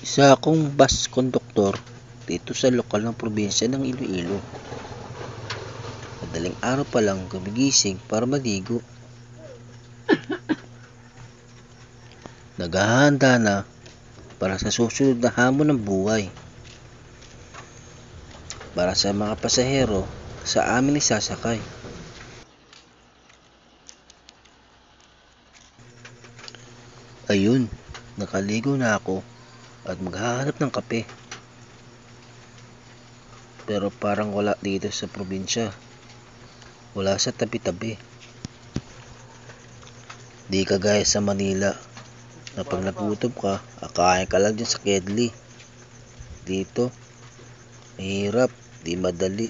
Isa akong bus conductor dito sa lokal ng probinsya ng Iloilo. Madaling araw pa lang gumigising para maligo. Naghahanda na para sa susunod na hamon ng buhay. Para sa mga pasahero sa amin isasakay. Ayun, nakaligo na ako at maghahanap ng kape. Pero parang wala dito sa probinsya. Wala sa tabi-tabi. Di kagaya sa Manila na pag nagutom ka, akain ka lang dyan sa Kedli. Dito, mahirap, di madali.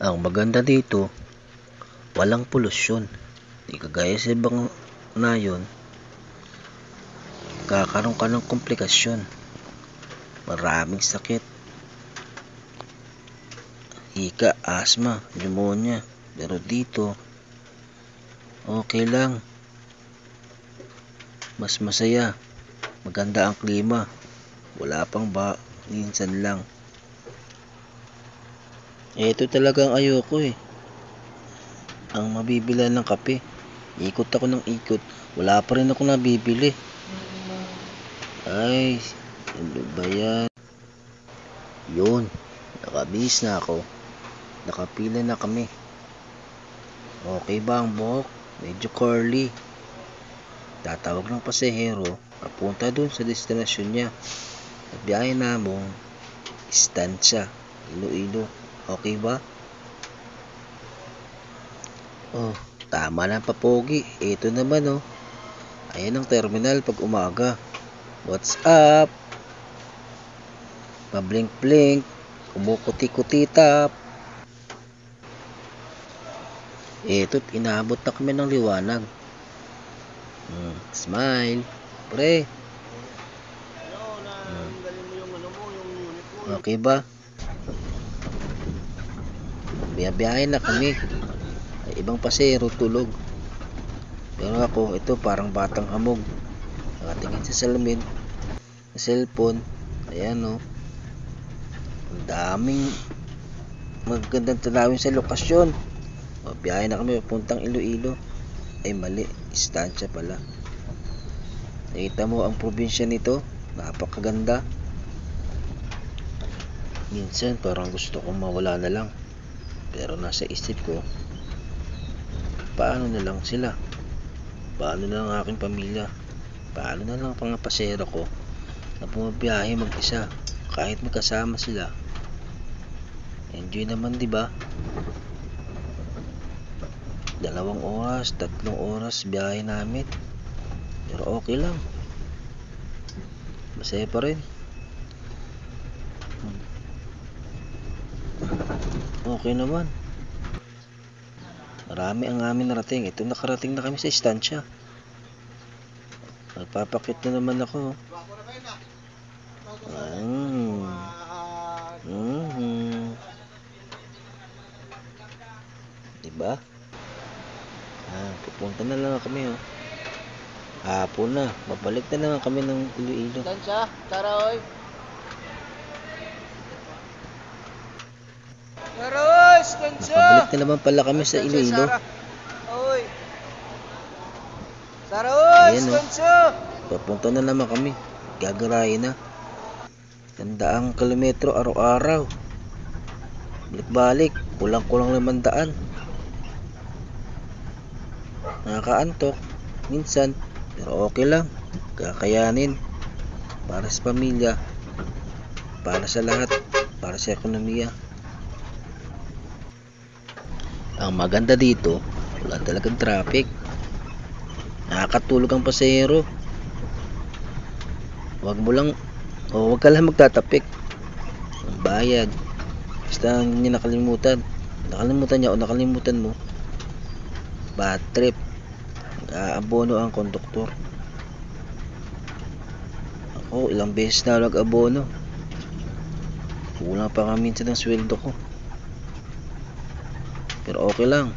Ang maganda dito, walang polusyon. Di kagaya sa ibang nayon, kakaroon ka ng komplikasyon. Maraming sakit. Hika, asma, pneumonia. Pero dito, okay lang. Mas masaya. Maganda ang klima. Wala pang ba, minsan lang. Ito talagang ayoko eh. Ang mabibila ng kape. Ikot ako ng ikot. Wala pa rin ako nabibili. Ay, ano ba yan? Yun, nakabihis na ako. Nakapila na kami. Okay ba ang buhok? Medyo curly. Tatawag ng pasahero, papunta dun sa destinasyon niya. At biyahe namong Estancia, Iloilo. Okay ba? Oh, tama na papogi. Ito naman oh. Ayan ang terminal pag umaga. What's up? Mablink-blink. Kumukuti-kutitap. Ito't inaabot na kami ng liwanag. Smile. Pre. Okay ba? Biyabiyahin na kami. Ay, ibang pasahero tulog. Pero ako, ito parang batang hamog. Nakatingin sa salamin. Sa cellphone. Ayan o. Ang daming magandang tanawin sa lokasyon. Biyahe na kami papuntang Iloilo. Ay mali, Estancia pala. Nakita mo ang probinsya nito? Napakaganda. Minsan parang gusto kong mawala na lang. Pero nasa isip ko, paano na lang sila? Paano na lang ang aking pamilya? Paano na lang ang mga pasahero ko na pumabiyahe mag-isa kahit magkasama sila? Enjoy naman, di ba? 2 oras, 3 oras biyahe namin. Pero okay lang. Masaya pa rin. Okay naman. Marami ang amin narating. Ito nakarating na kami sa Estancia. Nagpapakit na naman ako. Diba? Pupunta na lang kami oh. Hapon na. Babalik na lang kami ng Iloilo. Estancia, Tara oy. Tara oy, Estancia. Nakabalik na naman pala kami sa Iloilo. Oy. Tara oy, Ayan, oh. Estancia. Papunta na naman kami. Gagarahin na. 100 kilometro araw-araw. Balik-balik. Kulang-kulang 500. Nakakaantok. Minsan. Pero okay lang. Kakayanin. Para sa pamilya. Para sa lahat. Para sa ekonomiya. Ang maganda dito, wala talagang traffic. Nakakatulog ang pasahero. Huwag ka lang magtatapik. Ang bayad. Basta hindi nakalimutan. Nakalimutan niya o nakalimutan mo. Bad trip. Nag-aabono ang konduktor. Ako, ilang beses na nag-abono. Kulang pa nga minsan ng sweldo ko. Pero okay lang.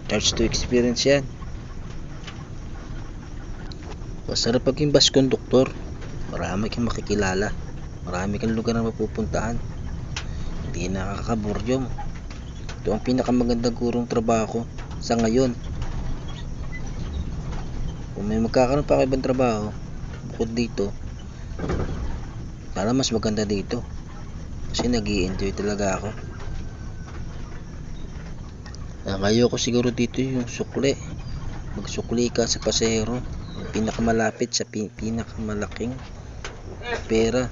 Charge to experience yan. Masarap maging bus conductor. Marami kang makikilala. Marami kang lugar na mapupuntahan. Hindi nakakaburyom. Ito ang pinakamagandang gurong trabaho sa ngayon. Kung may magkakaroon pa ako ibang trabaho bukod dito, sana mas maganda dito. Kasi nag-i-enjoy talaga ako. Ayoko siguro dito yung sukli. Magsukli ka sa pasahero. Yung pinakamalapit sa pinakamalaking pera.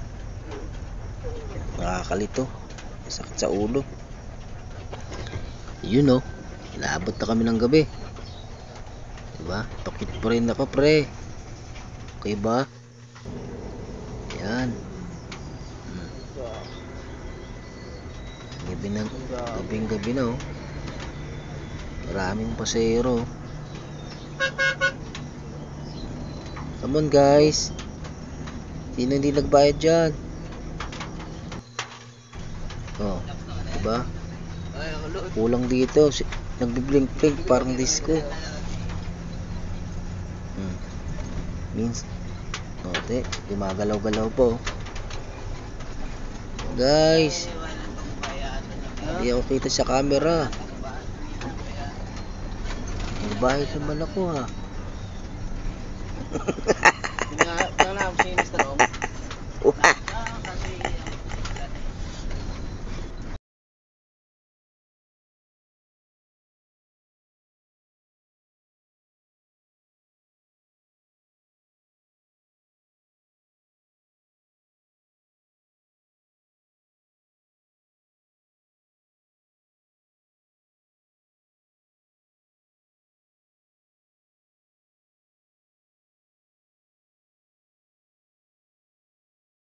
Nakakalito. Sakit sa ulo. Yun o. Inaabot na kami ng gabi. Diba? Pakit pa rin ako, pre. Okay ba? Yan. Gabi na oh. Maraming pasahero. Come on guys. Sino hindi nagbayad dyan? Oh, diba? Kulang dito. Nagbiblink-blink parang disco. Means ote, gumagalaw-galaw po. Guys, hindi ako kita sa camera. Nagbayad naman ako ha. Wala na ako sinis na